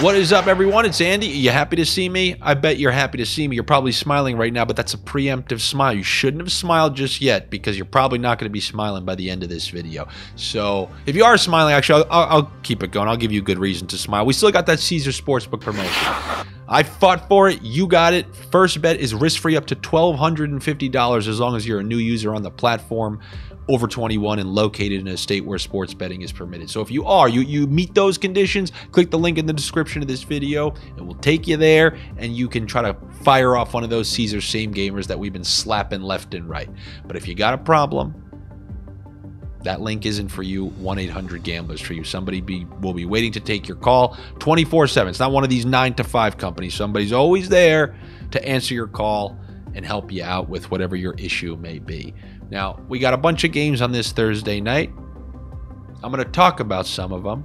What is up, everyone? It's Andy. Are you happy to see me? I bet you're happy to see me. You're probably smiling right now, but that's a preemptive smile. You shouldn't have smiled just yet because you're probably not going to be smiling by the end of this video. So if you are smiling, actually, I'll keep it going. I'll give you a good reason to smile. We still got that Caesar Sportsbook promotion. I fought for it. You got it. First bet is risk-free up to $1,250 as long as you're a new user on the platform, over 21 and located in a state where sports betting is permitted. So if you are, you meet those conditions, click the link in the description of this video. It will take you there and you can try to fire off one of those Caesar same gamers that we've been slapping left and right. But if you got a problem, that link isn't for you. 1-800-GAMBLERS for you. Somebody will be waiting to take your call 24/7. It's not one of these 9-to-5 companies. Somebody's always there to answer your call and help you out with whatever your issue may be. Now, we got a bunch of games on this Thursday night. I'm going to talk about some of them,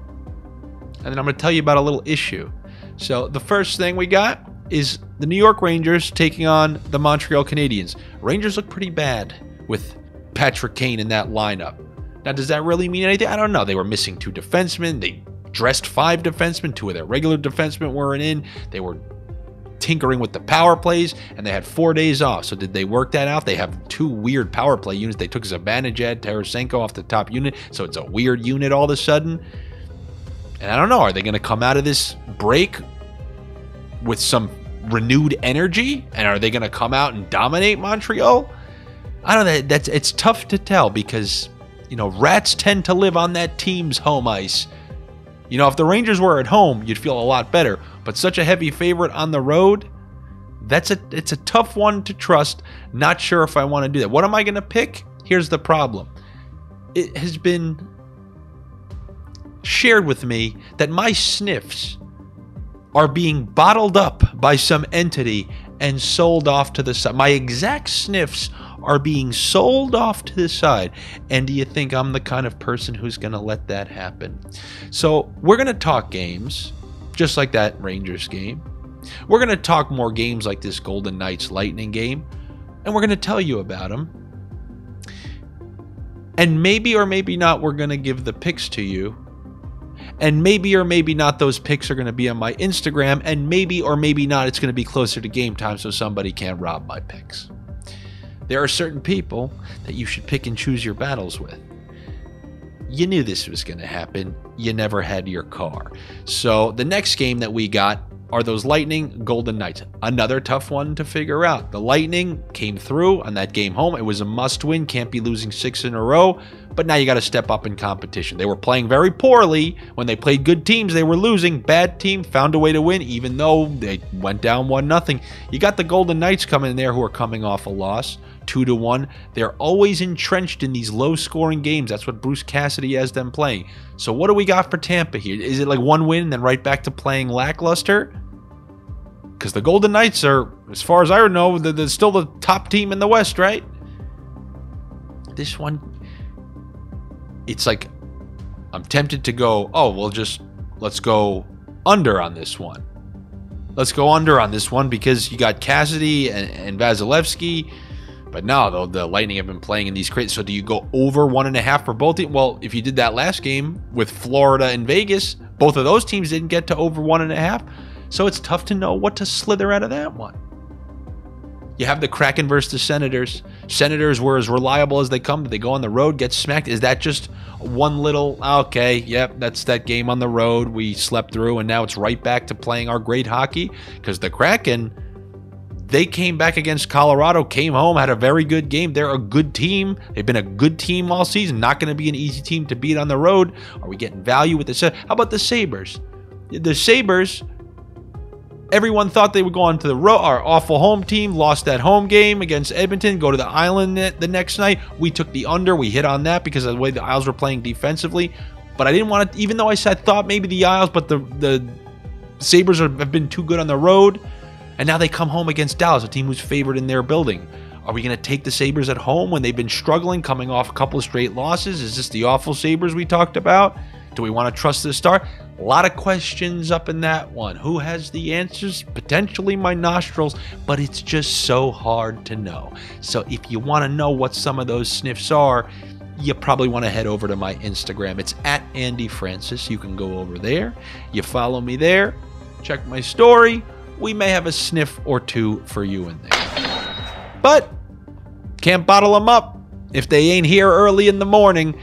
and then I'm going to tell you about a little issue. So the first thing we got is the New York Rangers taking on the Montreal Canadiens. Rangers look pretty bad with Patrick Kane in that lineup. Now, does that really mean anything? I don't know. They were missing 2 defensemen. They dressed 5 defensemen. 2 of their regular defensemen weren't in. They were tinkering with the power plays, and they had 4 days off. So did they work that out? They have 2 weird power play units. They took Zibanejad, Tarasenko off the top unit, so it's a weird unit all of a sudden. And I don't know, are they going to come out of this break with some renewed energy? And are they going to come out and dominate Montreal? I don't know. It's tough to tell because, you know, rats tend to live on that team's home ice. You know, if the Rangers were at home, you'd feel a lot better. But such a heavy favorite on the road, it's a tough one to trust. Not sure if I want to do that. What am I going to pick? Here's the problem. It has been shared with me that my sniffs are being bottled up by some entity and sold off to the side. My exact sniffs are being sold off to the side. And do you think I'm the kind of person who's going to let that happen? So we're going to talk games just like that Rangers game. We're going to talk more games like this Golden Knights Lightning game. And we're going to tell you about them. And maybe or maybe not, we're going to give the picks to you. And maybe or maybe not, those picks are going to be on my Instagram. And maybe or maybe not, it's going to be closer to game time so somebody can't rob my picks. There are certain people that you should pick and choose your battles with. You knew this was going to happen. You never had your car. So the next game that we got are those Lightning Golden Knights. Another tough one to figure out. The Lightning came through on that game home. It was a must-win. Can't be losing 6 in a row. But now you got to step up in competition. They were playing very poorly. When they played good teams, they were losing. Bad team found a way to win, even though they went down 1-0. You got the Golden Knights coming in there who are coming off a loss. 2-1. They're always entrenched in these low-scoring games. That's what Bruce Cassidy has them playing. So what do we got for Tampa here? Is it like 1 win and then right back to playing lackluster? Because the Golden Knights are, as far as I know, they're still the top team in the West, right? This one, it's like I'm tempted to go, oh, well, let's go under on this one. Let's go under on this one because you got Cassidy and Vasilevsky. But no, though, the Lightning have been playing in these crazy. So do you go over 1.5 for both teams? Well, if you did that last game with Florida and Vegas, both of those teams didn't get to over 1.5. So it's tough to know what to slither out of that one. You have the Kraken versus the Senators. Senators were as reliable as they come. Did they go on the road, get smacked? Is that just one little, okay, yep, that's that game on the road we slept through, and now it's right back to playing our great hockey? Because the Kraken, they came back against Colorado, came home, had a very good game. They're a good team. They've been a good team all season. Not going to be an easy team to beat on the road. Are we getting value with this? How about the Sabres? The Sabres, everyone thought they would go on to the road. Our awful home team lost that home game against Edmonton, go to the Island the next night. We took the under. We hit on that because of the way the Isles were playing defensively. But I didn't want to, even though I thought maybe the Isles, but the Sabres have been too good on the road. And now they come home against Dallas, a team who's favored in their building. Are we going to take the Sabres at home when they've been struggling, coming off a couple of straight losses? Is this the awful Sabres we talked about? Do we want to trust this start? A lot of questions up in that one. Who has the answers? Potentially my nostrils, but it's just so hard to know. So if you want to know what some of those sniffs are, you probably want to head over to my Instagram. It's @AndyFrancis. You can go over there. You follow me there. check my story. We may have a sniff or two for you in there. But can't bottle them up if they ain't here early in the morning.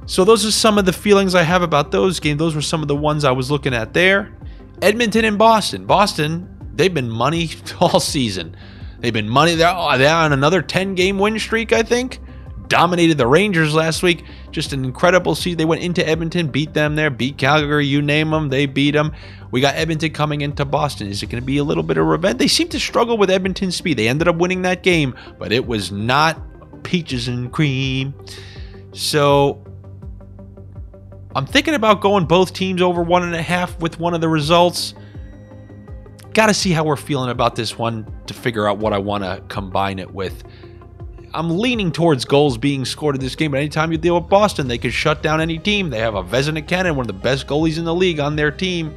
So those are some of the feelings I have about those games. Those were some of the ones I was looking at there. Edmonton and Boston. Boston, they've been money all season. They've been money. They're on another 10-game win streak, I think. Dominated the Rangers last week. Just an incredible season. They went into Edmonton, beat them there, beat Calgary, you name them, they beat them. We got Edmonton coming into Boston. Is it going to be a little bit of revenge? They seem to struggle with Edmonton's speed. They ended up winning that game, but it was not peaches and cream. So I'm thinking about going both teams over 1.5 with one of the results. Got to see how we're feeling about this one to figure out what I want to combine it with. I'm leaning towards goals being scored in this game, but anytime you deal with Boston, they could shut down any team. They have a Vezina Cannon, one of the best goalies in the league, on their team.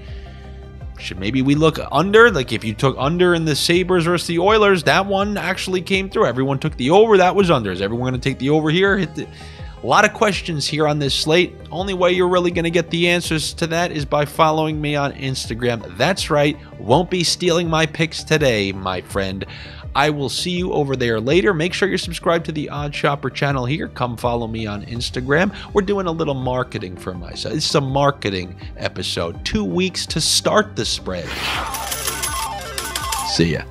Should maybe we look under? Like if you took under in the Sabres versus the Oilers, that one actually came through. Everyone took the over, that was under. Is everyone going to take the over here? A lot of questions here on this slate. Only way you're really going to get the answers to that is by following me on Instagram. That's right. Won't be stealing my picks today, my friend. I will see you over there later. Make sure you're subscribed to the OddsShopper channel here. Come follow me on Instagram. We're doing a little marketing for myself. This is a marketing episode. 2 weeks to start the spread. See ya.